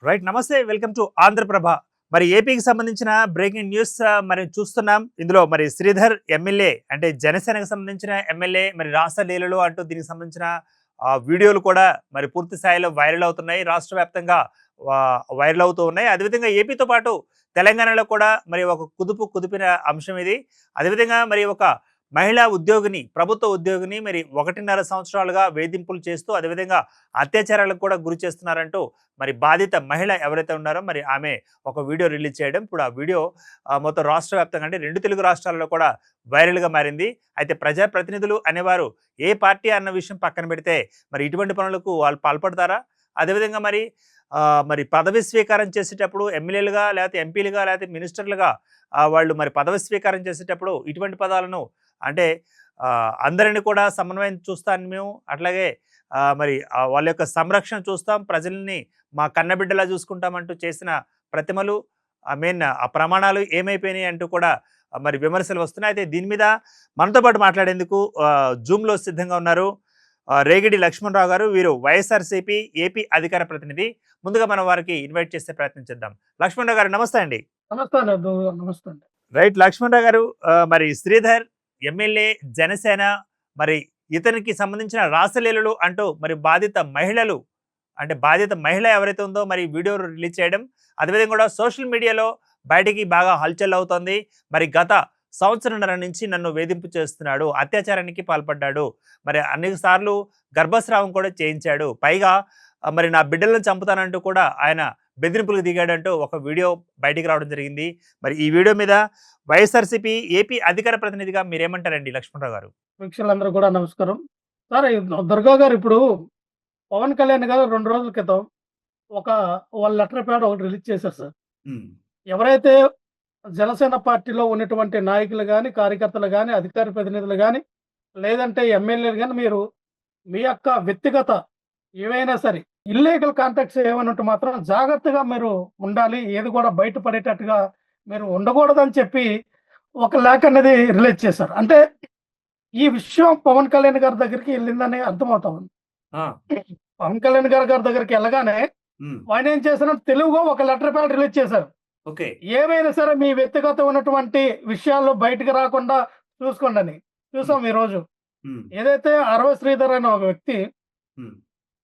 Right, నమస్తే, welcome to Andhraprabha. మరి ఏపీకి సంబంధించిన బ్రేకింగ్ న్యూస్ మరి చూస్తున్నాం. ఇందులో మరి శ్రీధర్ ఎమ్మెల్యే, అంటే జనసేనకు సంబంధించిన ఎమ్మెల్యే మరి రాసలీలలు అంటూ దీనికి సంబంధించిన వీడియోలు కూడా మరి పూర్తి స్థాయిలో వైరల్ అవుతున్నాయి, రాష్ట్ర వ్యాప్తంగా వైరల్ అవుతూ ఉన్నాయి. అదేవిధంగా ఏపీతో పాటు తెలంగాణలో కూడా మరి ఒక కుదిపిన అంశం ఇది. అదేవిధంగా మరి ఒక మహిళా ఉద్యోగిని, ప్రభుత్వ ఉద్యోగిని మరి 1.5 సంవత్సరాలుగా వేధింపులు చేస్తూ, అదేవిధంగా అత్యాచారాలకు కూడా గురి చేస్తున్నారంటూ మరి బాధిత మహిళ ఎవరైతే ఉన్నారో మరి ఆమె ఒక వీడియో రిలీజ్ చేయడం, ఇప్పుడు ఆ వీడియో మొత్తం రాష్ట్ర వ్యాప్తంగా అంటే 2 తెలుగు రాష్ట్రాల్లో కూడా వైరల్గా మారింది. అయితే ప్రజాప్రతినిధులు అనేవారు ఏ పార్టీ అన్న విషయం పక్కన పెడితే మరి ఇటువంటి పనులకు వాళ్ళు పాల్పడతారా? అదేవిధంగా మరి మరి పదవి స్వీకారం చేసేటప్పుడు ఎమ్మెల్యేలుగా, లేకపోతే ఎంపీలుగా, లేకపోతే మినిస్టర్లుగా వాళ్ళు మరి పదవి స్వీకారం చేసేటప్పుడు ఇటువంటి పదాలను అంటే అందరిని కూడా సమన్వయం చూస్తాను మేము, అట్లాగే మరి వాళ్ళ యొక్క సంరక్షణ చూస్తాం, ప్రజల్ని మా కన్నబిడ్డలా చూసుకుంటామంటూ చేసిన ప్రతిమలు ఆ ప్రమాణాలు ఏమైపోయినాయి అంటూ కూడా మరి విమర్శలు వస్తున్నాయి. అయితే దీని మీద మనతో పాటు మాట్లాడేందుకు జూమ్లో సిద్ధంగా ఉన్నారు రేగిడి లక్ష్మణరావు గారు. వీరు వైఎస్ఆర్సీపీ ఏపీ అధికార ప్రతినిధి. ముందుగా మనం వారికి ఇన్వైట్ చేసే ప్రయత్నం చేద్దాం. లక్ష్మణరావు గారు నమస్తే అండి. నమస్తే. రైట్, లక్ష్మణరావు గారు, మరి శ్రీధర్ ఎమ్మెల్యే జనసేన, మరి ఇతనికి సంబంధించిన రాసలీలలు అంటూ మరి బాధిత మహిళ ఎవరైతే ఉందో మరి వీడియో రిలీజ్ చేయడం, అదేవిధంగా కూడా సోషల్ మీడియాలో బయటికి బాగా హల్చల్ అవుతోంది. మరి గత సంవత్సరంన్నర నుంచి నన్ను వేధింపు చేస్తున్నాడు, అత్యాచారానికి పాల్పడ్డాడు, మరి అనేక సార్లు గర్భస్రావం కూడా చేయించాడు, పైగా మరి నా బిడ్డలను చంపుతానంటూ కూడా ఆయన బెదిరింపులకు దిగాడంటూ ఒక వీడియో బయటికి రావడం జరిగింది. మరి ఈ వీడియో మీద వైఎస్ఆర్సీపీ ఏపీ అధికార ప్రతినిధిగా మీరేమంటారండి లక్ష్మణరావు గారు? వీక్షకులందరూ కూడా నమస్కారం. సార్, దుర్గా గారు ఇప్పుడు పవన్ కళ్యాణ్ గారు 2 రోజుల క్రితం వాళ్ళ లెటర్ ప్యాడ్ ఒకటి రిలీజ్ చేశారు సార్. ఎవరైతే జనసేన పార్టీలో ఉన్నటువంటి నాయకులు కానీ, కార్యకర్తలు కానీ, అధికార ప్రతినిధులు కానీ, లేదంటే ఎమ్మెల్యేలు కానీ, మీరు మీ యొక్క వ్యక్తిగత ఏవైనా సరే ఇల్లీగల్ కాంటాక్ట్స్ ఏమైనా ఉంటే మాత్రం జాగ్రత్తగా మీరు ఉండాలి, ఏది కూడా బయటపడేటట్టుగా మీరు ఉండకూడదని చెప్పి ఒక లేఖ అనేది రిలీజ్ చేశారు. అంటే ఈ విషయం పవన్ కళ్యాణ్ గారి దగ్గరికి వెళ్ళిందని అర్థమవుతా ఉంది. పవన్ కళ్యాణ్ గారి దగ్గరికి వెళ్ళగానే ఆయన ఏం చేశారు, తెలుగుగా ఒక లెటర్ ప్యాడ్ రిలీజ్ చేశారు. ఏమైనా సరే మీ వ్యక్తిగత ఉన్నటువంటి విషయాల్లో బయటకు రాకుండా చూసుకోండి అని. చూసాం ఈ రోజు ఏదైతే అరవ శ్రీధర్ అనే ఒక వ్యక్తి,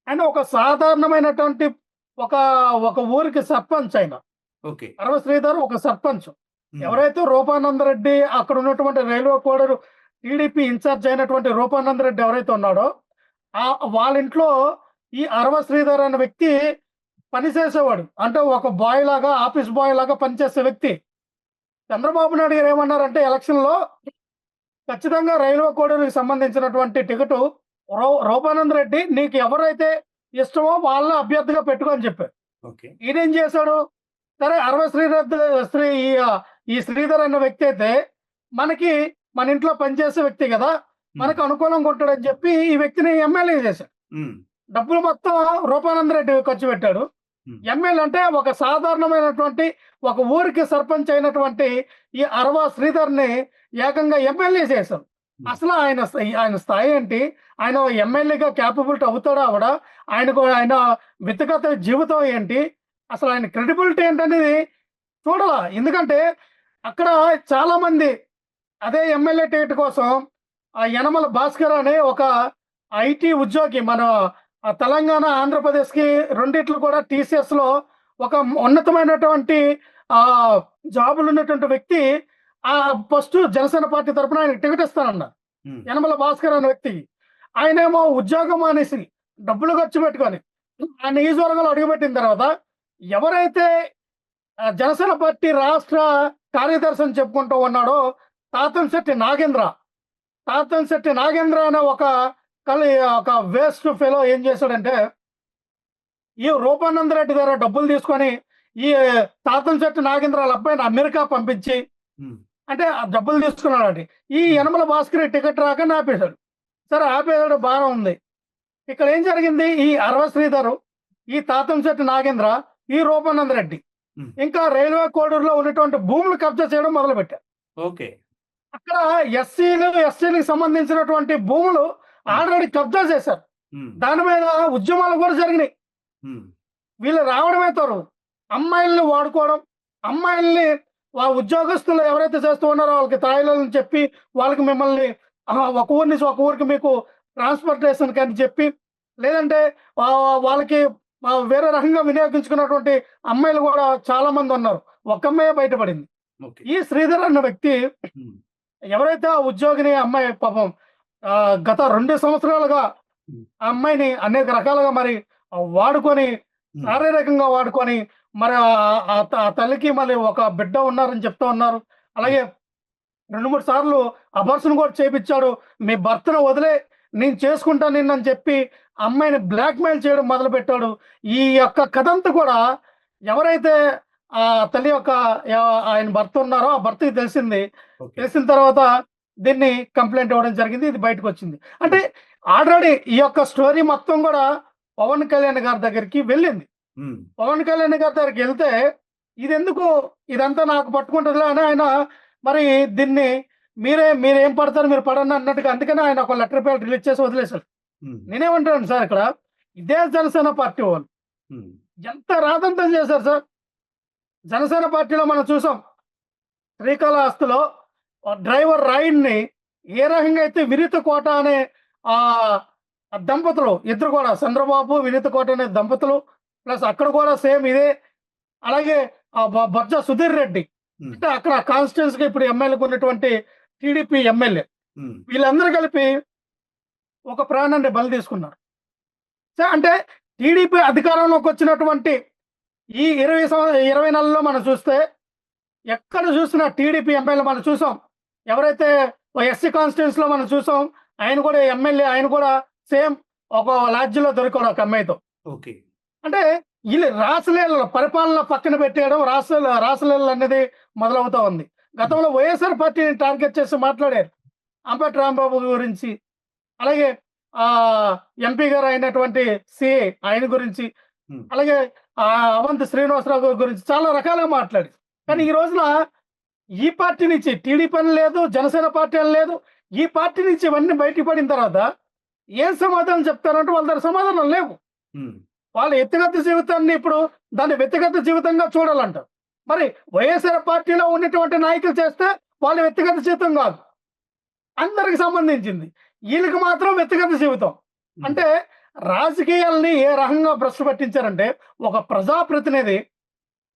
ఆయన ఒక సాధారణమైనటువంటి ఒక ఊరికి సర్పంచ్. ఆయన అరవ శ్రీధర్ ఒక సర్పంచ్. ఎవరైతే రూపానందరెడ్డి అక్కడ ఉన్నటువంటి రైల్వే కోడరు టీడీపీ ఇన్ఛార్జ్ అయినటువంటి రూపానందరెడ్డి ఎవరైతే ఉన్నాడో వాళ్ళ ఇంట్లో ఈ అరవ శ్రీధర్ అనే వ్యక్తి పనిచేసేవాడు. అంటే ఒక బాయ్ లాగా, ఆఫీస్ బాయ్ లాగా పనిచేసే వ్యక్తి. చంద్రబాబు నాయుడు గారు ఏమన్నారంటే ఎలక్షన్ లో ఖచ్చితంగా రైల్వే కోడరికి సంబంధించినటువంటి టికెట్ రూపానంద రెడ్డి నీకు ఎవరైతే ఇష్టమో వాళ్ళ అభ్యర్థిగా పెట్టుకోని చెప్పారు. ఈయనేం చేశాడు, సరే అరవ ఈ శ్రీధర్ అన్న వ్యక్తి అయితే మన ఇంట్లో పనిచేసే వ్యక్తి కదా, మనకు అనుకూలంగా ఉంటాడని చెప్పి ఈ వ్యక్తిని ఎమ్మెల్యే చేశాడు. డబ్బులు మొత్తం రూపానంద రెడ్డి ఖర్చు పెట్టాడు. ఎమ్మెల్యే అంటే ఒక సాధారణమైనటువంటి ఒక ఊరికి సర్పంచ్ అయినటువంటి ఈ అరవ శ్రీధర్ ని ఏకంగా ఎమ్మెల్యే చేశారు. అసలు ఆయన స్థాయి ఏంటి, ఆయన ఎమ్మెల్యేగా క్యాపబిలిటీ అవుతాడా అవడా, ఆయన వ్యక్తిగత జీవితం ఏంటి, అసలు ఆయన క్రెడిబిలిటీ ఏంటనేది చూడాల. ఎందుకంటే అక్కడ చాలా మంది అదే ఎమ్మెల్యే టికెట్ కోసం యనమల భాస్కర్ అనే ఒక ఐటీ ఉద్యోగి మన తెలంగాణ ఆంధ్రప్రదేశ్కి రెండిట్లు కూడా టీసీఎస్ లో ఒక ఉన్నతమైనటువంటి జాబులు ఉన్నటువంటి వ్యక్తి ఫస్ట్ జనసేన పార్టీ తరఫున ఆయన టికెట్ ఇస్తానన్నారు. యనమల భాస్కర్ అనే వ్యక్తి ఆయనేమో ఉద్యోగం అనేసి డబ్బులు ఖర్చు పెట్టుకొని ఆ నియోజకవర్గంలో అడుగుపెట్టిన తర్వాత ఎవరైతే జనసేన పార్టీ రాష్ట్ర కార్యదర్శి అని చెప్పుకుంటూ ఉన్నాడో తాతంశెట్టి నాగేంద్ర అనే ఒక వేస్ట్ ఫెలో ఏం చేశాడంటే ఈ రూపానంద రెడ్డి దగ్గర డబ్బులు తీసుకొని ఈ తాతంశెట్టి నాగేంద్ర వాళ్ళ అబ్బాయిని అమెరికా పంపించి అంటే ఆ డబ్బులు తీసుకున్నాడు. ఈ యనమల భాస్కర్ టికెట్ రాక ఆపేశాడు. సరే ఆపేశాడు, బాగా ఉంది. ఇక్కడ ఏం జరిగింది, ఈ అరవ శ్రీధరు, ఈ తాతంశెట్టి నాగేంద్ర, ఈ రూపానంద రెడ్డి ఇంకా రైల్వే కోడూరులో ఉన్నటువంటి భూములు కబ్జా చేయడం మొదలు పెట్టారు. ఓకే, అక్కడ ఎస్సీలకు సంబంధించినటువంటి భూములు ఆల్రెడీ కబ్జా చేశారు. దాని మీద ఉద్యమాలు కూడా జరిగినాయి. వీళ్ళు రావడమే తరువు అమ్మాయిల్ని వాడుకోవడం, అమ్మాయిల్ని ఉద్యోగస్తులు ఎవరైతే చేస్తూ ఉన్నారో వాళ్ళకి తాయిలని చెప్పి వాళ్ళకి మిమ్మల్ని ఒక ఊరి నుంచి ఒక ఊరికి మీకు ట్రాన్స్పోర్టేషన్ అని చెప్పి, లేదంటే వాళ్ళకి వేరే రకంగా వినియోగించుకున్నటువంటి అమ్మాయిలు కూడా చాలా మంది ఉన్నారు. ఒక అమ్మాయి బయటపడింది. ఈ శ్రీధర్ అన్న వ్యక్తి ఎవరైతే ఆ ఉద్యోగిని అమ్మాయి పాపం గత 2 సంవత్సరాలుగా ఆ అమ్మాయిని అనేక రకాలుగా మరి వాడుకొని, శారీరకంగా వాడుకొని, మరి ఆ తల్లికి మళ్ళీ ఒక బిడ్డ ఉన్నారని చెప్తా ఉన్నారు. అలాగే 2-3 సార్లు అబార్షన్ కూడా చేపించాడు. మీ భర్తను వదిలే నేను చేసుకుంటాను నిన్నని చెప్పి అమ్మాయిని బ్లాక్మెయిల్ చేయడం మొదలుపెట్టాడు. ఈ యొక్క కథ అంతా కూడా ఎవరైతే ఆ తల్లి యొక్క ఆయన భర్త ఉన్నారో ఆ భర్తకి తెలిసింది. తెలిసిన తర్వాత దీన్ని కంప్లైంట్ ఇవ్వడం జరిగింది. ఇది బయటకు వచ్చింది. అంటే ఆల్రెడీ ఈ యొక్క స్టోరీ మొత్తం కూడా పవన్ కళ్యాణ్ గారి దగ్గరికి వెళ్ళింది. పవన్ కళ్యాణ్ గారి దగ్గరికి వెళ్తే ఇదెందుకు ఇదంతా నాకు పట్టుకుంటుందిలే అని ఆయన మరి దీన్ని మీరేం పడతారు మీరు పడండి అన్నట్టుగా, అందుకని ఆయన ఒక లెటర్ పేపర్ రిలీజ్ చేసి వదిలేశారు. నేనేమంటాను సార్, ఇక్కడ ఇదే జనసేన పార్టీ వాళ్ళు ఎంత రాదంతం చేశారు సార్. జనసేన పార్టీలో మనం చూసాం, శ్రీకాళహస్తిలో డ్రైవర్ రాయిడ్ని ఏ రకంగా అయితే వినీత కోట అనే ఆ దంపతులు ఇద్దరు కూడా, చంద్రబాబు వినీత కోట అనే దంపతులు, ప్లస్ అక్కడ కూడా సేమ్ ఇదే. అలాగే బొజ్జ సుధీర్ రెడ్డి, అంటే అక్కడ కాన్స్టిట్యూన్సీగా ఇప్పుడు ఎమ్మెల్యేకి ఉన్నటువంటి టీడీపీ ఎమ్మెల్యే, వీళ్ళందరూ కలిపి ఒక ప్రాణాన్ని బలి తీసుకున్నారు. అంటే టీడీపీ అధికారంలోకి వచ్చినటువంటి ఈ 20 నెలల్లో మనం చూస్తే ఎక్కడ చూసినా టీడీపీ ఎమ్మెల్యే మనం చూసాం. ఎవరైతే ఎస్సీ కాన్స్టిట్యూన్సీలో మనం చూసాం, ఆయన కూడా ఎమ్మెల్యే, ఆయన కూడా సేమ్ ఒక లాడ్జిలో దొరికాడు ఒక అమ్మాయితో. అంటే వీళ్ళు రాసలీల పరిపాలన పక్కన పెట్టేయడం, రాసలీల అనేది మొదలవుతా ఉంది. గతంలో వైఎస్ఆర్ పార్టీని టార్గెట్ చేసి మాట్లాడారు అంబటి రాంబాబు గురించి, అలాగే ఎంపీ గారు అయినటువంటి సిఐ ఆయన గురించి, అలాగే అవంతి శ్రీనివాసరావు గురించి చాలా రకాలుగా మాట్లాడారు. కానీ ఈ రోజున ఈ పార్టీ నుంచి టీడీపీ అని లేదు, జనసేన పార్టీ అని లేదు, ఈ పార్టీ నుంచి ఇవన్నీ బయటికి పడిన తర్వాత ఏం సమాధానం చెప్తారంటే వాళ్ళ దగ్గర సమాధానం లేవు. వాళ్ళ వ్యక్తిగత జీవితాన్ని ఇప్పుడు దాన్ని వ్యక్తిగత జీవితంగా చూడాలంట. మరి వైఎస్ఆర్ పార్టీలో ఉన్నటువంటి నాయకులు చేస్తే వాళ్ళ వ్యక్తిగత జీవితం కాదు, అందరికి సంబంధించింది. వీళ్ళకి మాత్రం వ్యక్తిగత జీవితం. అంటే రాజకీయాలని ఏ రకంగా భ్రష్టు పట్టించారంటే, ఒక ప్రజాప్రతినిధి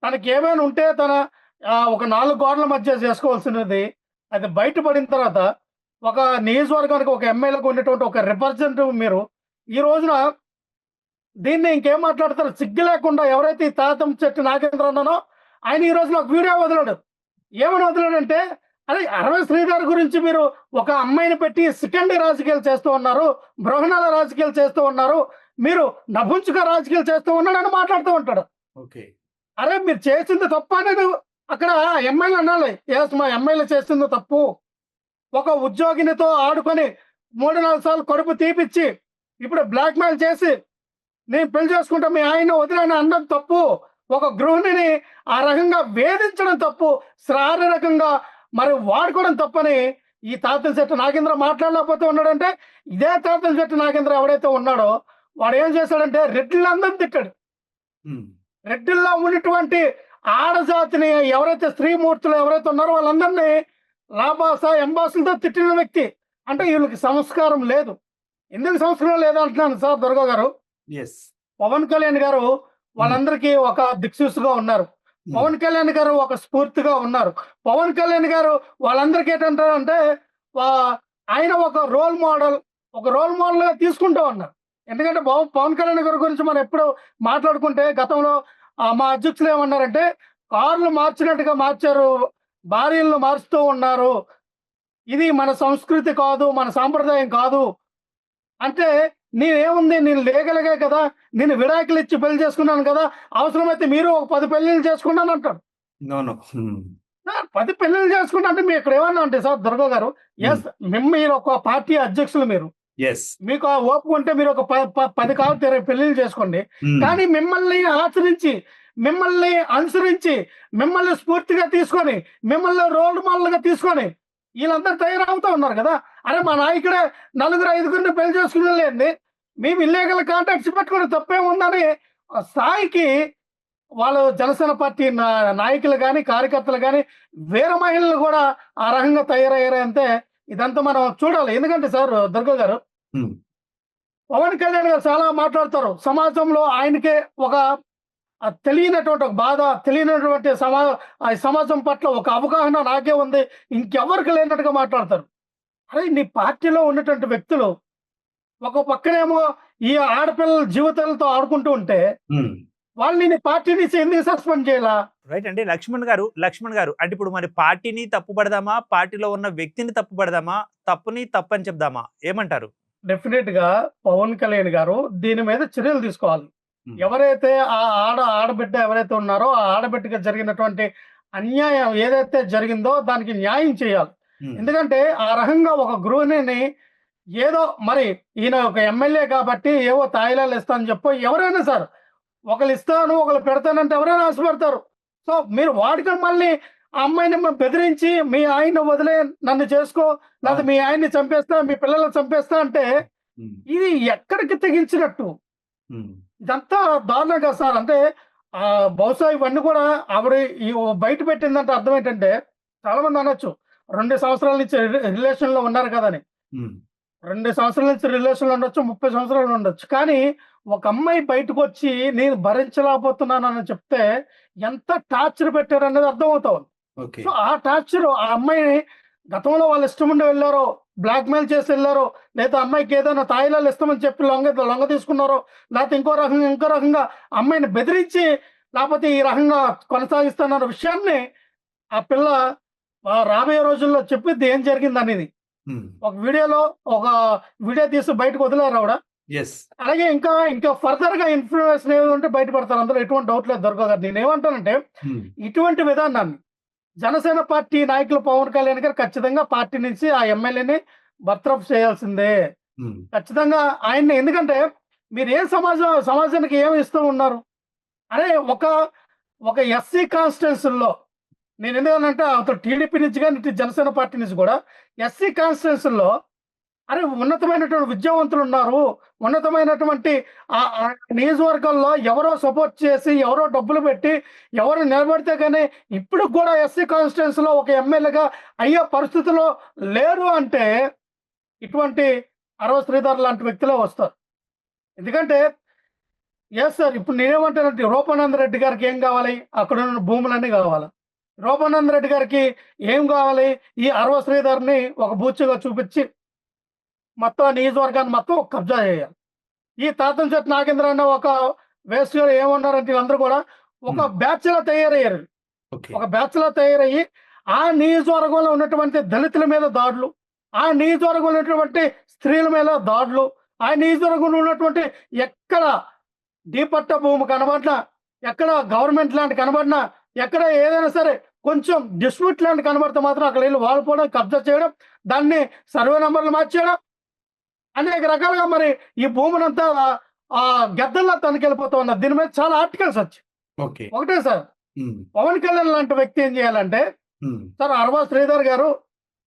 తనకి ఏమైనా ఉంటే తన ఒక 4 గోడల మధ్య చేసుకోవాల్సినది అది బయటపడిన తర్వాత ఒక నియోజకవర్గానికి ఒక ఎమ్మెల్యేకి ఉన్నటువంటి ఒక రిప్రజెంటేటివ్ మీరు ఈ రోజున దీన్ని ఇంకేం మాట్లాడతారు సిగ్గు లేకుండా. ఎవరైతే ఈ తాతం చెట్టు నాగేంద్ర అన్నానో ఆయన ఈ రోజున ఒక వీడియో వదిలాడు. ఏమని వదిలాడంటే, అదే అరవై శ్రీధర్ గురించి మీరు ఒక అమ్మాయిని పెట్టి సెకండరీ రాజకీయాలు చేస్తూ ఉన్నారు, బృహణాల రాజకీయాలు చేస్తూ ఉన్నారు, మీరు నభుంచుక రాజకీయాలు చేస్తూ ఉన్నాడని మాట్లాడుతూ ఉంటాడు. అరే మీరు చేసింది తప్ప అనేది అక్కడ ఎమ్మెల్యే అనాలి. మా ఎమ్మెల్యే చేసింది తప్పు. ఒక ఉద్యోగినితో ఆడుకొని 3-4 సార్లు కడుపు తీపిచ్చి ఇప్పుడు బ్లాక్మెయిల్ చేసి నేను పెళ్లి చేసుకుంటా మీ ఆయన వదిలేని అనడం తప్పు. ఒక గృహిణిని ఆ రకంగా వేధించడం తప్పు, శారీరకంగా మరి వాడుకోవడం తప్పని ఈ తాతల చెట్టు నాగేంద్ర మాట్లాడలేకపోతే ఉన్నాడంటే, ఇదే తాతల చెట్టు నాగేంద్ర ఎవడైతే ఉన్నాడో వాడు ఏం చేశాడంటే రెడ్డిలందరినీ తిట్టాడు. రెడ్డిల్లో ఉన్నటువంటి ఆడజాతిని ఎవరైతే స్త్రీమూర్తులు ఎవరైతే ఉన్నారో వాళ్ళందరినీ లాభాస ఎంబాసులతో తిట్టిన వ్యక్తి. అంటే వీళ్ళకి సంస్కారం లేదు. ఎందుకు సంస్కారం లేదు అంటున్నాను సార్ దుర్గా గారు. పవన్ కళ్యాణ్ గారు వాళ్ళందరికీ ఒక దిక్సూసుగా ఉన్నారు. పవన్ కళ్యాణ్ గారు ఒక స్ఫూర్తిగా ఉన్నారు. పవన్ కళ్యాణ్ గారు వాళ్ళందరికీ ఏంటంటారంటే ఆయన ఒక రోల్ మోడల్ గా తీసుకుంటూ ఉన్నారు. ఎందుకంటే పవన్ కళ్యాణ్ గారి గురించి మనం ఎప్పుడు మాట్లాడుకుంటే గతంలో మా అధ్యక్షులు ఏమన్నారంటే, కార్లు మార్చినట్టుగా మార్చారు, భార్యలను మార్చుతూ ఉన్నారు, ఇది మన సంస్కృతి కాదు, మన సాంప్రదాయం కాదు. అంటే నేనేముంది, నేను లేగలిగే కదా, నేను విడాకులు ఇచ్చి పెళ్లి చేసుకున్నాను కదా, అవసరమైతే మీరు ఒక 10 పెళ్లిళ్ళు చేసుకున్నాను అంటాడు. 10 పెళ్లిళ్ళు చేసుకుంటా అంటే మీరు ఇక్కడ ఏమన్నా అంటే సార్ దుర్గా గారు, మీరు ఒక పార్టీ అధ్యక్షులు, మీకు ఆ ఓపిక ఉంటే మీరు ఒక 10 కాదు 20 పెళ్లిళ్ళు చేసుకోండి. కానీ మిమ్మల్ని ఆచరించి, మిమ్మల్ని అనుసరించి, మిమ్మల్ని స్ఫూర్తిగా తీసుకొని, మిమ్మల్ని రోల్ మోడల్ గా తీసుకొని వీళ్ళందరూ తయారవుతూ ఉన్నారు కదా. అరే మా నాయకుడే నలుగురు ఐదుగురిని పెళ్లి చేసుకునేలేండి, మేము ఇల్లీగల్ కాంటాక్ట్స్ పెట్టుకుని తప్పేముందని ఆ స్థాయికి వాళ్ళు జనసేన పార్టీ నాయకులు కానీ కార్యకర్తలు కానీ వేరే మహిళలు కూడా ఆ రకంగా తయారయ్యారంటే ఇదంతా మనం చూడాలి. ఎందుకంటే సార్ దుర్గా గారు, ఉమ్, పవన్ కళ్యాణ్ గారు చాలా మాట్లాడతారు. సమాజంలో ఆయనకే ఒక తెలియనటువంటి ఒక బాధ, తెలియనటువంటి ఆ సమాజం పట్ల ఒక అవగాహన నాకే ఉంది, ఇంకెవరికి లేనట్టుగా మాట్లాడతారు. అరే నీ పార్టీలో ఉన్నటువంటి వ్యక్తులు ఒక పక్కనేమో ఈ ఆడపిల్లల జీవితాలతో ఆడుకుంటూ ఉంటే ఉమ్, వాళ్ళని నీ పార్టీ నుంచి ఎందుకు సస్పెండ్ చేయాలా? రైట్ అండి. లక్ష్మణ్ గారు అంటే ఇప్పుడు మరి పార్టీని తప్పుపడదామా, పార్టీలో ఉన్న వ్యక్తిని తప్పుపడదామా, తప్పుని తప్పని చెప్దామా, ఏమంటారు? డెఫినెట్ గా పవన్ కళ్యాణ్ గారు దీని మీద చర్యలు తీసుకోవాలి. ఉమ్, ఎవరైతే ఆ ఆడబిడ్డ ఎవరైతే ఉన్నారో ఆ ఆడబిడ్డకి జరిగినటువంటి అన్యాయం ఏదైతే జరిగిందో దానికి న్యాయం చేయాలి. ఉమ్, ఎందుకంటే ఆ రకంగా ఒక గృహిణిని ఏదో మరి ఈయన ఒక ఎమ్మెల్యే కాబట్టి ఏవో తాయిలాలు ఇస్తానని చెప్పో ఎవరైనా సార్ ఒకళ్ళు ఇస్తాను ఒకళ్ళు పెడతానంటే ఎవరైనా ఆశపడతారు. సో మీరు వాడుకొని మళ్ళీ ఆ అమ్మాయిని బెదిరించి మీ ఆయన వదిలే నన్ను చేసుకో, లేదా మీ ఆయన్ని చంపేస్తా, మీ పిల్లల్ని చంపేస్తా అంటే ఉమ్, ఇది ఎక్కడికి తెగించినట్టు? ఉమ్, ఇదంతా దారుణం కదా సార్. అంటే బహుశా ఇవన్నీ కూడా ఆవిడ ఈ బయట పెట్టిందంటే అర్థం ఏంటంటే, చాలా మంది అనొచ్చు 2 సంవత్సరాల నుంచి రిలేషన్ లో ఉన్నారు కదా అని. ఉమ్, 2 సంవత్సరాల నుంచి రిలేషన్ లో ఉండొచ్చు, 30 సంవత్సరాలు ఉండొచ్చు. కానీ ఒక అమ్మాయి బయటకు వచ్చి నేను భరించలేకపోతున్నాను అని చెప్తే ఎంత టార్చర్ పెట్టారు అనేది అర్థమవుతావు. ఓకే. సో ఆ టార్చర్ ఆ అమ్మాయిని గతంలో వాళ్ళు ఇష్టం ఉండి వెళ్ళారో, బ్లాక్ మెయిల్ చేసి వెళ్ళారో, లేదా అమ్మాయికి ఏదైనా తాయిలాలు ఇస్తామని చెప్పి లొంగ తీసుకున్నారో, లేకపోతే ఇంకో రకంగా అమ్మాయిని బెదిరించి లేకపోతే ఈ రకంగా కొనసాగిస్తున్న విషయాన్ని ఆ పిల్ల రాబోయే రోజుల్లో చెప్పిద్ది ఏం జరిగింది అనేది. ఉమ్, ఒక వీడియో తీసి బయటకు వదిలేరు ఆవిడ. ఎస్. అలాగే ఇంకా ఫర్దర్ గా ఇన్ఫ్లుయెన్స్ ఏదంటే బయటపడతారు, అందులో ఎటువంటి డౌట్ లేదు దుర్గా గారు. నేనేమంటానంటే ఉమ్, ఇటువంటి విధానాన్ని జనసేన పార్టీ నాయకులు పవన్ కళ్యాణ్ గారు ఖచ్చితంగా పార్టీ నుంచి ఆ ఎమ్మెల్యేని బర్తరఫ్ చేయాల్సిందే. ఉమ్, ఖచ్చితంగా ఆయన్ని, ఎందుకంటే మీరు ఏ సమాజానికి ఏమి ఇస్తూ ఉన్నారు? అరే ఒక ఎస్సీ కాన్స్టిట్యున్సీల్లో నేను ఎందుకంటే అతను టీడీపీ నుంచి కానీ ఇటు జనసేన పార్టీ నుంచి కూడా ఎస్సీ కాన్స్టిట్యున్సీల్లో అరే ఉన్నతమైనటువంటి విద్యావంతులు ఉన్నారు, ఉన్నతమైనటువంటి ఆ నియోజకవర్గాల్లో ఎవరో సపోర్ట్ చేసి ఎవరో డబ్బులు పెట్టి ఎవరు నిలబడితే కానీ ఇప్పుడు కూడా ఎస్సీ కాన్స్టిట్యున్సీలో ఒక ఎమ్మెల్యేగా అయ్యే పరిస్థితిలో లేరు అంటే ఇటువంటి అరవ శ్రీధర్ లాంటి వ్యక్తులే వస్తారు. ఎందుకంటే ఎస్ సార్, ఇప్పుడు నేనేమంటానంటే రూపానంద రెడ్డి గారికి ఏం కావాలి? అక్కడ ఉన్న భూములన్నీ కావాలి. రూపానంద రెడ్డి గారికి ఏం కావాలి? ఈ అరవ శ్రీధర్ని ఒక బూచిగా చూపించి మొత్తం నియోజకవర్గాన్ని మొత్తం కబ్జా చేయాలి. ఈ తాతం చెట్టు నాగేంద్ర అన్న ఒక వేస్ట్ గారు ఏమన్నారంటే వీళ్ళందరూ కూడా ఒక బ్యాచ్ లా తయారయ్యారు. ఓకే. ఒక బ్యాచ్ లా తయారయ్యి ఆ నియోజకవర్గంలో ఉన్నటువంటి దళితుల మీద దాడులు, ఆ నియోజకవర్గంలో ఉన్నటువంటి స్త్రీల మీద దాడులు, ఆ నియోజకవర్గంలో ఉన్నటువంటి ఎక్కడ డీపట్ట భూమి కనబడినా, ఎక్కడ గవర్నమెంట్ ల్యాండ్ కనబడినా, ఎక్కడ ఏదైనా సరే కొంచెం డిస్ప్యూట్ ల్యాండ్ కనబడితే మాత్రం అక్కడ వెళ్ళి వాడుకోవడం, కబ్జా చేయడం, దాన్ని సర్వే నంబర్లు మార్చేయడం, అనేక రకాలుగా మరి ఈ భూమినంతా గద్దల్లా తనకెళ్ళిపోతూ ఉన్నారు. దీని మీద చాలా ఆర్టికల్స్ వచ్చాయి. ఓకే. ఒకటే సార్, ఉమ్, పవన్ కళ్యాణ్ లాంటి వ్యక్తి ఏం చేయాలంటే, ఉమ్, సార్ అరవ శ్రీధర్ గారు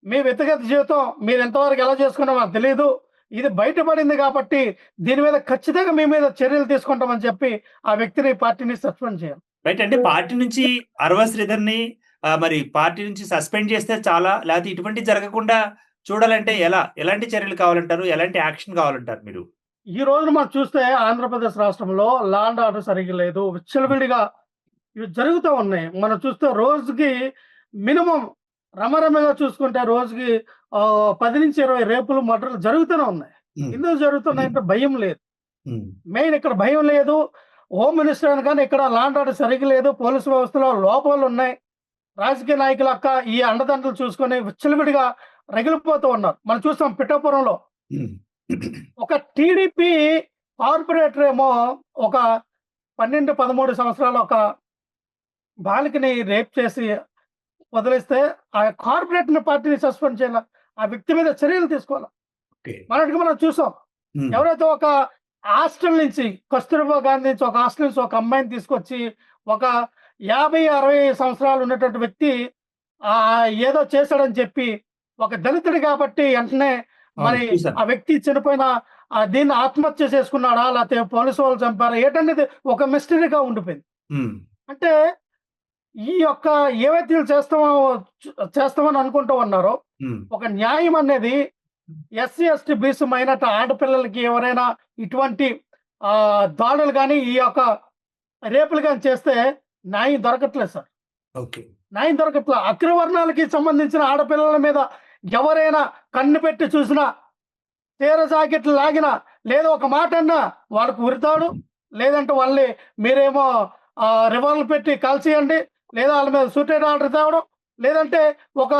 మీ వ్యక్తిగత జీవితం మీరు ఎంతవరకు ఎలా చేసుకున్నామో నాకు తెలియదు, ఇది బయటపడింది కాబట్టి దీని మీద ఖచ్చితంగా మీ మీద చర్యలు తీసుకుంటామని చెప్పి ఆ వ్యక్తిని పార్టీని సస్పెండ్ చేయాలి. రైట్ అంటే పార్టీ నుంచి అరవ శ్రీధర్ని మరి పార్టీ నుంచి సస్పెండ్ చేస్తే చాలా, లేకపోతే ఇటువంటి జరగకుండా చూడాలంటే ఎలాంటి చర్యలు కావాలంటారు? ఎలాంటి యాక్షన్ కావాలంటారు మీరు? ఈ రోజున మనం చూస్తే ఆంధ్రప్రదేశ్ రాష్ట్రంలో లా అండ్ ఆర్డర్ సరిగ్గా లేదు, విచ్చలవిడిగా ఇవి జరుగుతూ ఉన్నాయి. మనం చూస్తే రోజుకి మినిమం రమరమగా చూసుకుంటే రోజుకి 10 నుంచి 20 రేపులు మర్డర్లు జరుగుతూనే ఉన్నాయి. ఉమ్, ఎందుకు జరుగుతున్నాయంటే భయం లేదు. ఉమ్, మెయిన్ ఇక్కడ భయం లేదు. హోమ్ మినిస్టర్ అని కానీ ఇక్కడ లా అండ్ ఆర్డర్ సరిగ్గా లేదు, పోలీసు వ్యవస్థలో లోపాలు ఉన్నాయి. రాజకీయ నాయకుల ఈ అండదండలు చూసుకొని విచ్చలవిడిగా రగిలిపోతూ ఉన్నారు. మనం చూస్తాం పిఠాపురంలో ఉమ్, ఒక టీడీపీ కార్పొరేటర్ ఏమో ఒక 12-13 సంవత్సరాలు ఒక బాలికని రేప్ చేసి వదిలేస్తే ఆ కార్పొరేటర్ పార్టీని సస్పెండ్ చేయాలి, ఆ వ్యక్తి మీద చర్యలు తీసుకోవాలి. ఓకే. మనం చూసాం, ఉమ్, ఎవరైతే ఒక హాస్టల్ నుంచి కస్తూర్బా గాంధీ నుంచి ఒక హాస్టల్ నుంచి ఒక అమ్మాయిని తీసుకొచ్చి ఒక 50-60 సంవత్సరాలు ఉన్నటువంటి వ్యక్తి ఏదో చేశాడని చెప్పి ఒక దళితుడు కాబట్టి వెంటనే మరి చూసాను. ఆ వ్యక్తి చనిపోయిన దీన్ని ఆత్మహత్య చేసుకున్నాడా? లేతే పోలీసు వాళ్ళు చంపారా? ఏటనేది ఒక మిస్టరీగా ఉండిపోయింది. హ్మ్. అంటే ఈ యొక్క ఏవైతే వీళ్ళు చేస్తామని అనుకుంటూ ఉన్నారో, హ్మ్. ఒక న్యాయం అనేది ఎస్సీ, ఎస్టీ, బీసీ మైనారిటీ ఆడపిల్లలకి ఎవరైనా ఇటువంటి దాడులు గాని, ఈ యొక్క రేపులు గాని చేస్తే న్యాయం దొరకట్లేదు సార్. ఓకే. న్యాయం దొరకట్ల. అగ్రవర్ణాలకి సంబంధించిన ఆడపిల్లల మీద ఎవరైనా కన్ను పెట్టి చూసినా, చీర జాకెట్లు లాగినా, లేదా ఒక మాట అన్నా వాళ్ళకి ఉరితాడు. లేదంటే వాళ్ళని మీరేమో రివాల్వర్ పెట్టి కాల్చేయండి. లేదా ఆళ్ళ మీద సూసైడ్ ఆర్డర్ తేవడం. లేదంటే ఒక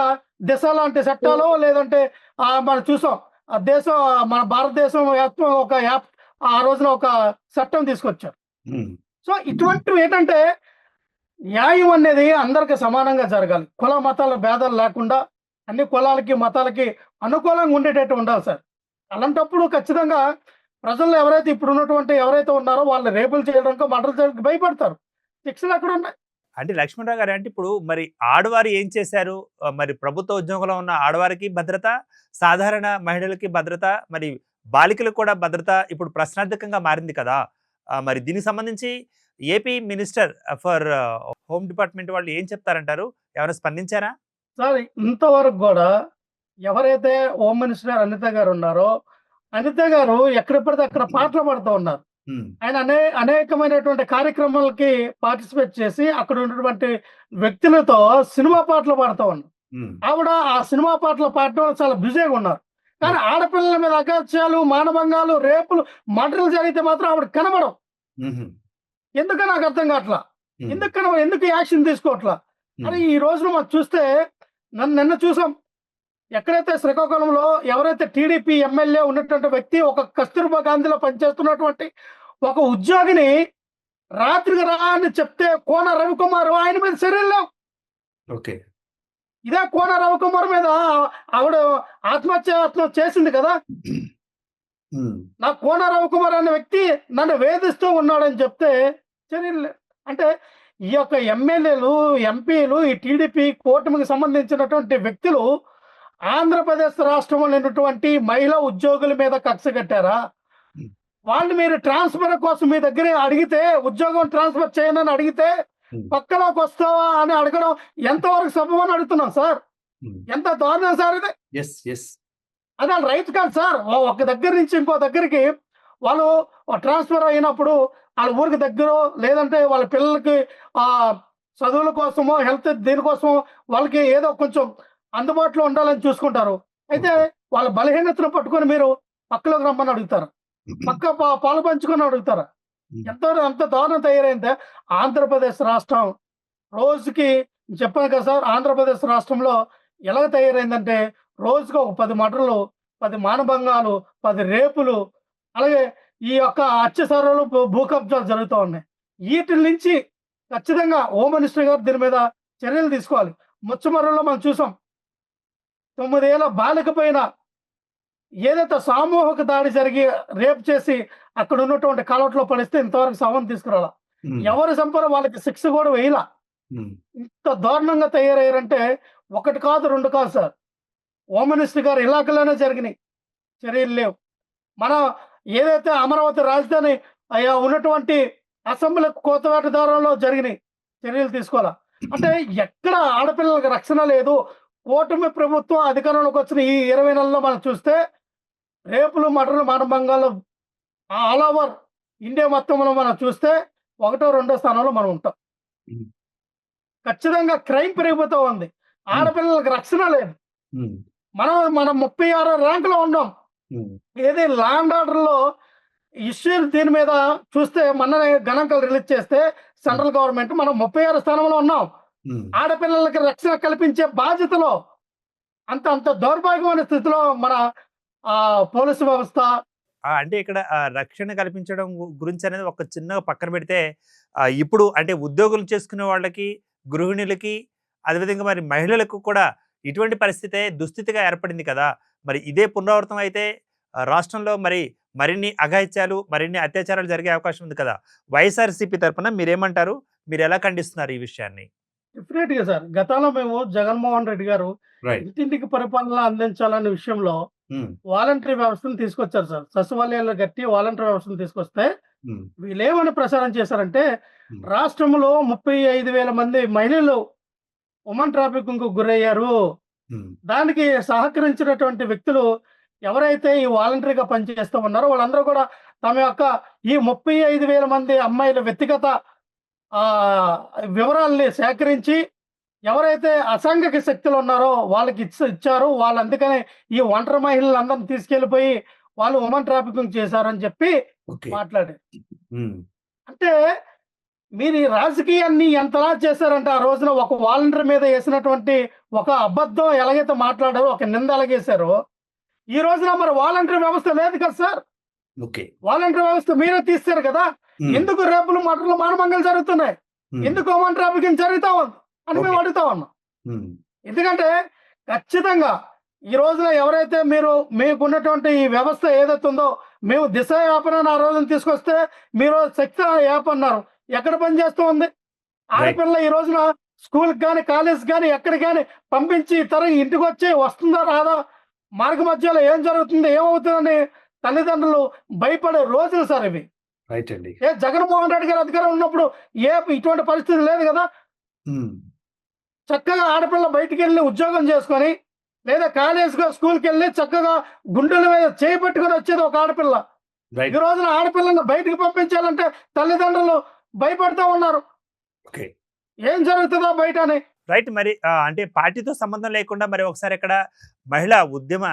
దిశ లాంటి చట్టాలు లేదంటే మనం చూసాం. మన భారతదేశం యాత్మ ఒక ఆ రోజున ఒక చట్టం తీసుకొచ్చారు. హ్మ్. సో, ఇటువంటివి ఏంటంటే న్యాయం అనేది అందరికి సమానంగా జరగాలి. కుల మతాల భేదాలు లేకుండా అన్ని కులాలకి, మతాలకి అనుకూలంగా ఉండేటట్టు ఉండాలి సార్. అలాంటప్పుడు ఖచ్చితంగా ప్రజల్లో ఎవరైతే ఉన్నారో వాళ్ళు రేపులు చేయడానికో, మర్డర్‌లు చేయడానికి భయపడతారు. శిక్షలు ఎక్కడున్నాయి? అంటే లక్ష్మణరావు గారు, అంటే ఇప్పుడు మరి ఆడవారు ఏం చేశారు? మరి ప్రభుత్వ ఉద్యోగంలో ఉన్న ఆడవారికి భద్రత, సాధారణ మహిళలకి భద్రత, మరి బాలికలకు కూడా భద్రత ఇప్పుడు ప్రశ్నార్థకంగా మారింది కదా! మరి దీనికి సంబంధించి AP minister for home department వాళ్ళు ఏం చెప్తారంటారు? ఏమైనా స్పందించారా? సార్ ఇంతవరకు గూడా ఎవరైతే హోమ్ మినిస్టర్ అనిత గారు ఉన్నారో, అనిత గారు ఎక్కడ పడితే అక్కడ పాటలు పాడుతూ ఉన్నారు. హ్మ్. ఆయన అనేకమైనటువంటి కార్యక్రమాలకి పార్టిసిపేట్ చేసి అక్కడ ఉన్నటువంటి వ్యక్తులతో సినిమా పాటలు పాడుతూ ఉన్నారు. హ్మ్. ఆవిడ ఆ సినిమా పాటలు పాడటంలో చాలా బిజీగా ఉన్నారు. కానీ ఆడపిల్లల మీద అఘాయిత్యాలు, మానభంగాలు, రేపులు, మర్డర్‌లు జరిగితే మాత్రం ఆవిడ కనబడవు. హుహు. ఎందుకో నాకు అర్థం కావట్లా. హ్మ్. ఎందుకు యాక్షన్ తీసుకోవట్లా? హ్మ్. అరే ఈ రోజున మనం చూస్తే నిన్న చూసాం. ఎక్కడైతే శ్రీకాకుళంలో ఎవరైతే టీడీపీ ఎమ్మెల్యే ఉన్నటువంటి వ్యక్తి ఒక కస్తూర్బా గాంధీలో పనిచేస్తున్నటువంటి ఒక ఉద్యోగిని రాత్రికి రా అని చెప్తే కోన రవికుమార్ ఆయన మీద చర్యలు లేవు. ఓకే. ఇదే కోన రవికుమార్ మీద ఆవిడ ఆత్మహత్య చేసింది కదా! హ్మ్. నా కోన రవికుమార్ అనే వ్యక్తి నన్ను వేధిస్తూ ఉన్నాడని చెప్తే చర్యలు లేవు. అంటే ఈ యొక్క ఎమ్మెల్యేలు, ఎంపీలు, ఈ టీడీపీ కూటమికి సంబంధించినటువంటి వ్యక్తులు ఆంధ్రప్రదేశ్ రాష్ట్రంలో ఉన్నటువంటి మహిళా ఉద్యోగుల మీద కక్ష కట్టారా? హ్మ్. వాళ్ళు మీరు ట్రాన్స్‌ఫర్ కోసం మీ దగ్గర అడిగితే, ఉద్యోగం ట్రాన్స్‌ఫర్ చేయనని అడిగితే, హ్మ్. పక్కలోకొస్తావా అని అడగడం ఎంతవరకు సబబని అడుగుతున్నాం సార్. హ్మ్. ఎంత దారుణం సార్ ఇది. యెస్. యెస్. అది ఆళ్ళ రైట్ కాదు సార్. ఒక దగ్గర నుంచి ఇంకో దగ్గరికి వాళ్ళు ట్రాన్స్‌ఫర్ అయినప్పుడు ఆళ్ళ ఊరికి దగ్గరో, లేదంటే వాళ్ళ పిల్లలకి ఆహ్, చదువుల కోసమో, హెల్త్ దీనికోసమో వాళ్ళకి ఏదో కొంచెం అందుబాటులో ఉండాలని చూసుకుంటారు. అయితే ఓకే. వాళ్ళ బలహీనతను పట్టుకొని మీరు పక్కలోకి రమ్మని అడుగుతారు. పాలు పంచుకొని అడుగుతారా? హ్మ్. ఎంత దారుణం తయారైందంటే ఆంధ్రప్రదేశ్ రాష్ట్రం రోజుకి చెప్పాను కదా సార్. ఆంధ్రప్రదేశ్ రాష్ట్రంలో ఎలా తయారైందంటే రోజుకి ఒక 10 మర్డర్‌లు, 10 మానభంగాలు, 10 రేపులు, అలాగే ఈ యొక్క అత్యాచారాలు, భూ కబ్జాలు జరుగుతా ఉన్నాయి. ఈటిల నుంచి ఖచ్చితంగా హోమ్ మినిస్టర్ గారు దీని మీద చర్యలు తీసుకోవాలి. ముచ్చమర్రులో మనం చూసాం. 9 ఏళ్ల బాలిక పైన ఏదైతే సామూహిక దాడి జరిగి రేప్ చేసి అక్కడ ఉన్నటువంటి కాలవట్లో పడేస్తే ఇంతవరకు శవం తీసుకురాలా. హ్మ్. ఎవరు చంపారో వాళ్ళకి శిక్ష కూడా వేయలా. హ్మ్. ఇంత దారుణంగా తయారయ్యారంటే ఒకటి కాదు, 2 కాదు సార్. హోమ్ మినిస్టర్ గారి ఇలాకాలోనే జరిగినాయి. చర్యలు లేవు. మనం ఏదైతే అమరావతి రాజధాని ఉన్నటువంటి అసెంబ్లీ కోతవేటదారులలో జరిగినాయి. చర్యలు తీసుకోవాలా. అంటే ఎక్కడ ఆడపిల్లలకి రక్షణ లేదు. కూటమి ప్రభుత్వం అధికారంలోకి వచ్చిన ఈ 20 నెలల్లో మనం చూస్తే రేపులు, మర్డర్‌లు, మానభంగాలు ఆల్ ఓవర్ ఇండియా మొత్తంలో మనం చూస్తే ఒకటో, రెండో స్థానంలో మనం ఉంటాం. హ్మ్. ఖచ్చితంగా క్రైమ్ పెరిగిపోతూ ఉంది. హ్మ్. ఆడపిల్లలకి రక్షణ లేదు. హ్మ్. మనం 36 ర్యాంక్‌లో ఉన్నాం. హ్మ్. ఏది లా అండ్ ఆర్డర్‌లో ఇష్యూలు దీని మీద చూస్తే మొన్ననే గణాంకాలు రిలీజ్ చేస్తే హ్మ్. సెంట్రల్ గవర్నమెంట్ మనం 36 స్థానంలో ఉన్నాం. హ్మ్. ఆడపిల్లలకి రక్షణ కల్పించే బాధ్యతలో అంత దౌర్భాగ్యమైన స్థితిలో మన పోలీసు వ్యవస్థ. అంటే ఇక్కడ రక్షణ కల్పించడం గురించనేది ఒక చిన్నగా పక్కన పెడితే, ఇప్పుడు అంటే ఉద్యోగులు చేసుకునే వాళ్ళకి, గృహిణులకి, అదేవిధంగా మరి మహిళలకు కూడా ఇటువంటి పరిస్థితే దుస్థితిగా ఏర్పడింది కదా! మరి ఇదే పునరావృతం అయితే రాష్ట్రంలో మరిన్ని అఘాయిత్యాలు, మరిన్ని అత్యాచారాలు జరిగే అవకాశం ఉంది కదా! వైఎస్ఆర్‌సీపీ తరపున మీరేమంటారు? మీరెలా ఖండిస్తున్నారు ఈ విషయాన్ని? డెఫినెట్‌గా సార్. గతంలో మేము జగన్మోహన్ రెడ్డి గారు రైట్. ఇంటింటికి పరిపాలన అందించాలనే విషయంలో హ్మ్. వాలంటరీ వ్యవస్థను తీసుకొచ్చారు సార్. సచివాలయాల్లో గట్టి వాలంటరీ వ్యవస్థను తీసుకొస్తే హ్మ్. వీళ్ళేమని ప్రచారం చేశారంటే, హ్మ్. రాష్ట్రంలో 35,000 మంది మహిళలు ఉమెన్ ట్రాఫికింగ్‌కు గురయ్యారు. హ్మ్. దానికి సహకరించినటువంటి వ్యక్తులు ఎవరైతే ఈ వాలంటరీగా పనిచేస్తూ ఉన్నారో వాళ్ళందరూ కూడా తమ యొక్క ఈ 35,000 మంది అమ్మాయిల వ్యక్తిగత ఆహ్, వివరాల్ని సేకరించి ఎవరైతే అసాంఘిక శక్తులు ఉన్నారో వాళ్ళకి ఇచ్చారు. వాళ్ళు అందుకనే ఈ ఒంటరి మహిళలందరిని తీసుకెళ్ళిపోయి వాళ్ళు ఉమెన్ ట్రాఫికింగ్ చేశారని చెప్పి ఓకే. మాట్లాడారు. హ్మ్. అంటే మీరు ఈ రాజకీయాన్ని ఎంతలా చేశారంటే ఆ రోజున ఒక వాలంటీర్ మీద ఏసినటువంటి ఒక అబద్ధం ఎలాగైతే మాట్లాడారో, ఒక నింద ఎలాగేశారో, ఈ రోజున మరి వాలంటీర్ వ్యవస్థ లేదు కదా సార్! ఓకే. వాలంటీర్ వ్యవస్థ మీరే తీసేశారు కదా! హ్మ్. ఎందుకు రేపులు, మర్డర్లు, మానభంగాలు జరుగుతున్నాయి? హ్మ్. ఎందుకు ఉమెన్ ట్రాఫికింగ్ జరుగుతా ఉంది? అని మేము ఓకే. అడుగుతా ఉన్నాం. హ్మ్. ఎందుకంటే ఖచ్చితంగా ఈ రోజున ఎవరైతే మీరు మీకున్నటువంటి ఈ వ్యవస్థ ఏదైతే ఉందో, మేము దిశ యాప్ అని ఆ రోజున తీసుకొస్తే మీరు శక్తి యాప్ అన్నారు. ఎక్కడ పనిచేస్తూ ఉంది? రైట్. ఆడపిల్ల ఈ రోజున స్కూల్‌కి గాని, కాలేజ్‌కి గాని, ఎక్కడికి గాని పంపించి ఇంటికొచ్చి వస్తుందా? రాదా? మార్గ మధ్యలో ఏం జరుగుతుంది? ఏమవుతుందని తల్లిదండ్రులు భయపడే రోజులు సార్ ఇవి. రైట్ అండి. జగన్మోహన్ రెడ్డి గారు అధికారంలో ఉన్నప్పుడు ఇటువంటి పరిస్థితి లేదు గదా! హ్మ్. చక్కగా ఆడపిల్ల బయటికెళ్ళి ఉద్యోగం చేసుకొని, లేదా కాలేజ్‌కో, స్కూల్‌కెళ్ళి చక్కగా గుండెల మీద చేయి పెట్టుకొని వచ్చేది ఒక ఆడపిల్ల. ఈ రైట్. రోజున ఆడపిల్లని బయటికి పంపించాలంటే తల్లిదండ్రులు భయపడతా ఉన్నారు. ఓకే. ఏం జరుగుతదో బయట అని. రైట్. మరి అంటే పార్టీతో సంబంధం లేకుండా మరి ఒకసారి ఇక్కడ మహిళా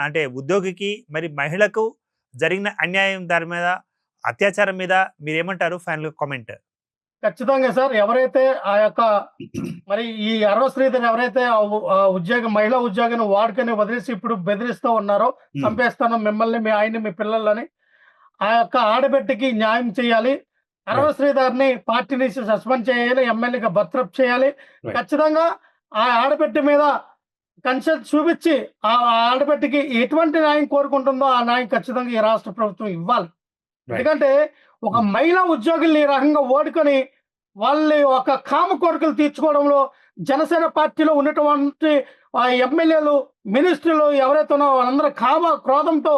అంటే ఉద్యోగికి మరి మహిళకు జరిగిన అన్యాయం దాని మీద అత్యాచారం మీద మీరేమంటారు? Final comment. ఖచ్చితంగా సార్. ఎవరైతే ఆ యొక్క మరి ఈ అరవ శ్రీధర్ ఎవరైతే మహిళా ఉద్యోగిని వాడుకొని వదిలేసి ఇప్పుడు బెదిరిస్తూ ఉన్నారో, హ్మ్. చంపేస్తాను మిమ్మల్ని, మీ ఆయన్ని, మీ పిల్లలని. ఆ యొక్క ఆడబిడ్డకి న్యాయం చేయాలి. అరవ రైట్. శ్రీధర్‌ని పార్టీ నుంచి సస్పెండ్ చేయాలి. ఎమ్మెల్యేగా బర్తరఫ్ చేయాలి. రైట్. ఖచ్చితంగా ఆ ఆడబిడ్డ మీద కన్సర్న్ చూపిచ్చి ఆ ఆడబిడ్డకి ఎటువంటి న్యాయం కోరుకుంటుందో ఆ న్యాయం ఖచ్చితంగా ఈ రాష్ట్ర ప్రభుత్వం ఇవ్వాలి. రైట్. ఎందుకంటే ఒక హ్మ్. మహిళా ఉద్యోగుల్ని ఈ రకంగా ఓడుకొని వాళ్ళ ఒక కామ కోరికలు తీర్చుకోవడంలో జనసేన పార్టీలో ఉన్నటువంటి ఎమ్మెల్యేలు, మినిస్టర్లు ఎవరైతే ఉన్నారో వాళ్ళందరూ క్రోధంతో,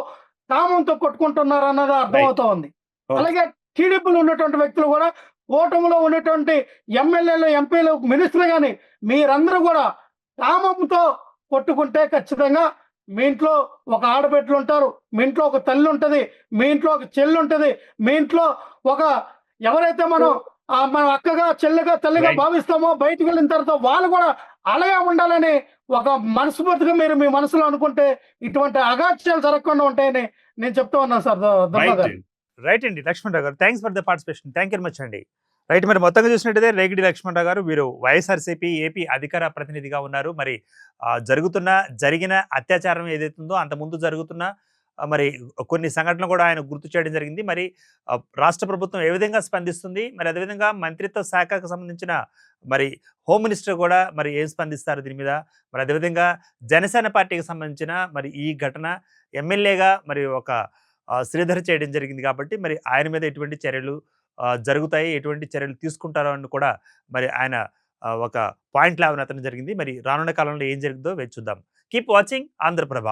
కామంతో కొట్టుకుంటున్నారన్నది రైట్. అర్థమవుతా ఉంది. ఓకే. అలాగే టీడీపీలో ఉన్నటువంటి వ్యక్తులు కూడా కూటమిలో ఉన్నటువంటి ఎమ్మెల్యేలు, ఎంపీలు, మినిస్టర్లు గాని మీరందరూ కూడా కామంతో కొట్టుకుంటే ఖచ్చితంగా మీ ఇంట్లో ఒక ఆడబిడ్డలుంటారు. మీ ఇంట్లో ఒక తల్లి ఉంటది. మీ ఇంట్లో ఒక చెల్లి ఉంటది. మీ ఇంట్లో ఒక ఎవరైతే మనం మన అక్కగా, చెల్లిగా, తల్లిగా రైట్. భావిస్తామో బయటికెళ్ళిన తర్వాత వాళ్ళు కూడా అలాగే ఉండాలని ఒక మనస్ఫూర్తిగా మీరు మీ మనసులో అనుకుంటే ఇటువంటి అగాత్యాలు జరగకుండా ఉంటాయని నేను చెప్తూ ఉన్నాను సార్ దుర్గా రైట్ గారు. అండి. రైట్ అండి. లక్ష్మణరావు గారు, thanks for the participation. Thank you very much అండి. రైట్. మరి మొత్తంగా చూసినట్టయితే రేగిడి లక్ష్మణరావు గారు వీరు వైఎస్ఆర్సీపీ ఏపీ అధికార ప్రతినిధిగా ఉన్నారు. మరి జరిగిన అత్యాచారం ఏదైతే ఉందో అంతకుముందు జరుగుతున్న మరి కొన్ని సంఘటనలు కూడా ఆయన గుర్తు చేయడం జరిగింది. మరి రాష్ట్ర ప్రభుత్వం ఏ విధంగా స్పందిస్తుంది, మరి అదేవిధంగా మంత్రిత్వ శాఖకు సంబంధించిన మరి హోమ్ మినిస్టర్ కూడా మరి ఏం స్పందిస్తారు దీని మీద, మరి అదేవిధంగా జనసేన పార్టీకి సంబంధించిన మరి ఈ ఘటన ఎమ్మెల్యేగా మరి ఒక శ్రీధర్ చేయడం జరిగింది కాబట్టి మరి ఆయన మీద ఎటువంటి చర్యలు జరుగుతాయి, ఎటువంటి చర్యలు తీసుకుంటారో అని కూడా మరి ఆయన ఒక పాయింట్ లేవనెత్తడం జరిగింది. మరి రానున్న కాలంలో ఏం జరుగుతుందో వేచి చూద్దాం. Keep watching Andhraprabha.